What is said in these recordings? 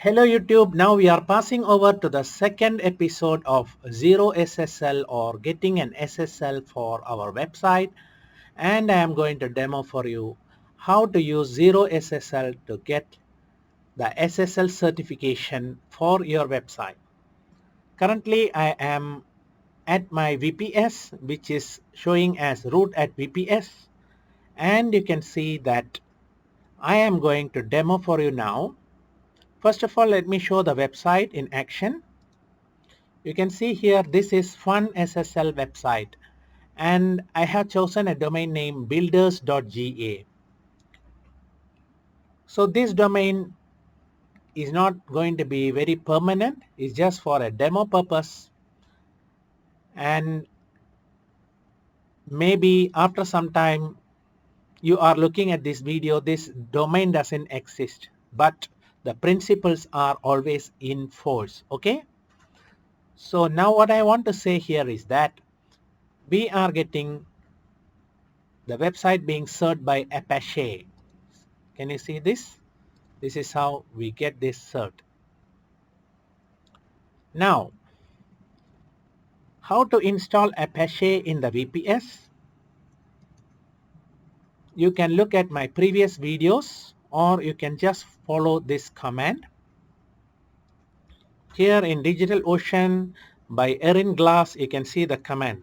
Hello YouTube, now we are passing over to the second episode of ZeroSSL or getting an SSL for our website, and I am going to demo for you how to use ZeroSSL to get the SSL certification for your website. Currently I am at my VPS, which is showing as root at VPS, and you can see that I am going to demo for you now. First of all, let me show the website in action. You can see here this is Fun SSL website, and I have chosen a domain name builders.ga. So this domain is not going to be very permanent, it's just for a demo purpose, and maybe after some time you are looking at this video, this domain doesn't exist, but the principles are always in force. Okay, so now what I want to say here is that we are getting the website being served by Apache. Can you see this? This is how we get this cert. Now, how to install Apache in the VPS? You can look at my previous videos, or you can just follow this command. Here in DigitalOcean by Erin Glass, you can see the command.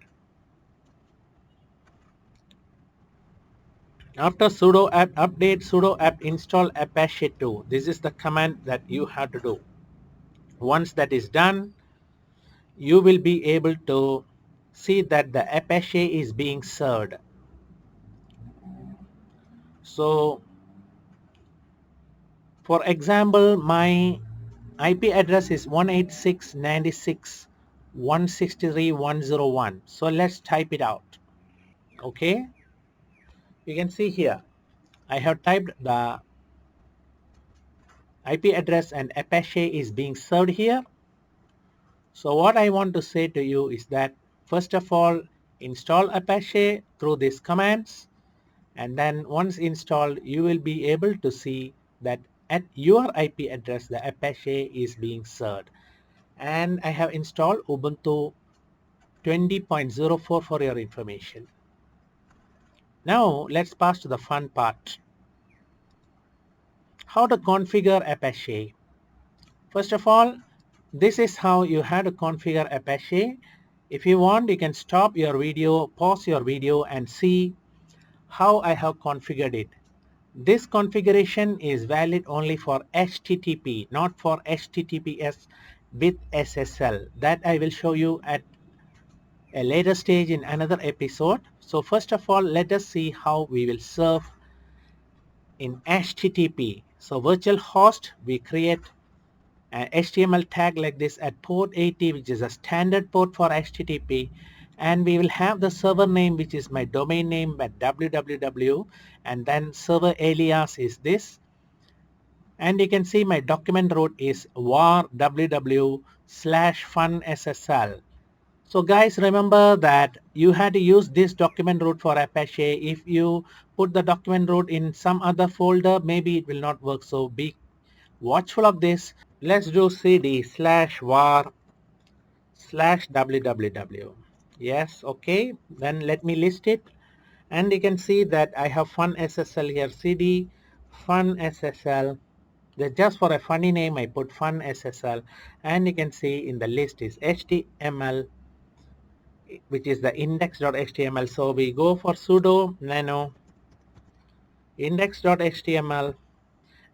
After sudo apt update, sudo apt install Apache2. This is the command that you have to do. Once that is done, you will be able to see that the Apache is being served. So for example, my IP address is 186.96.163.101. So let's type it out. Okay, you can see here I have typed the IP address and Apache is being served here. So what I want to say to you is that first of all, install Apache through these commands, and then once installed you will be able to see that at your IP address the Apache is being served. And I have installed Ubuntu 20.04 for your information. Now let's pass to the fun part. How to configure Apache. First of all, this is how you have to configure Apache. If you want, you can stop your video, pause your video and see how I have configured it. This configuration is valid only for HTTP, not for HTTPS with SSL. That I will show you at a later stage in another episode. So first of all, let us see how we will serve in HTTP. So virtual host, we create an HTML tag like this at port 80, which is a standard port for HTTP, and we will have the server name, which is my domain name at www, and then server alias is this, and you can see my document root is var www/funssl. So guys, remember that you had to use this document root for Apache. If you put the document root in some other folder, maybe it will not work, so be watchful of this. Let's do cd/var/www. Yes, okay, then let me list it, and you can see that I have fun SSL here. Cd fun SSL. Just for a funny name I put fun SSL, and you can see in the list is HTML, which is the index.html. So we go for sudo nano index.html,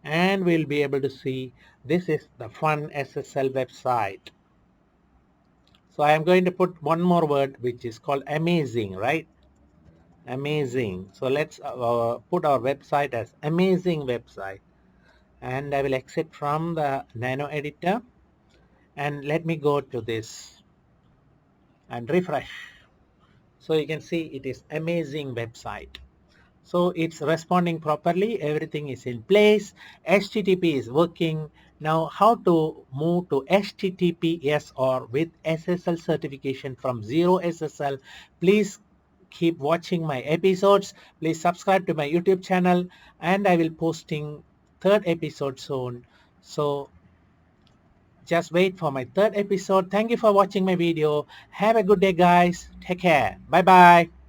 and we'll be able to see this is the fun SSL website. So I am going to put one more word, which is called amazing, right? Amazing. So let's put our website as amazing website, and I will exit from the nano editor, and let me go to this and refresh. So you can see it is amazing website. So it's responding properly, everything is in place, HTTP is working. Now how to move to HTTPS or with SSL certification from ZeroSSL? Please keep watching my episodes. Please subscribe to my YouTube channel, and I will posting third episode soon. So Just wait for my third episode. Thank you for watching my video. Have a good day, guys. Take care. Bye bye.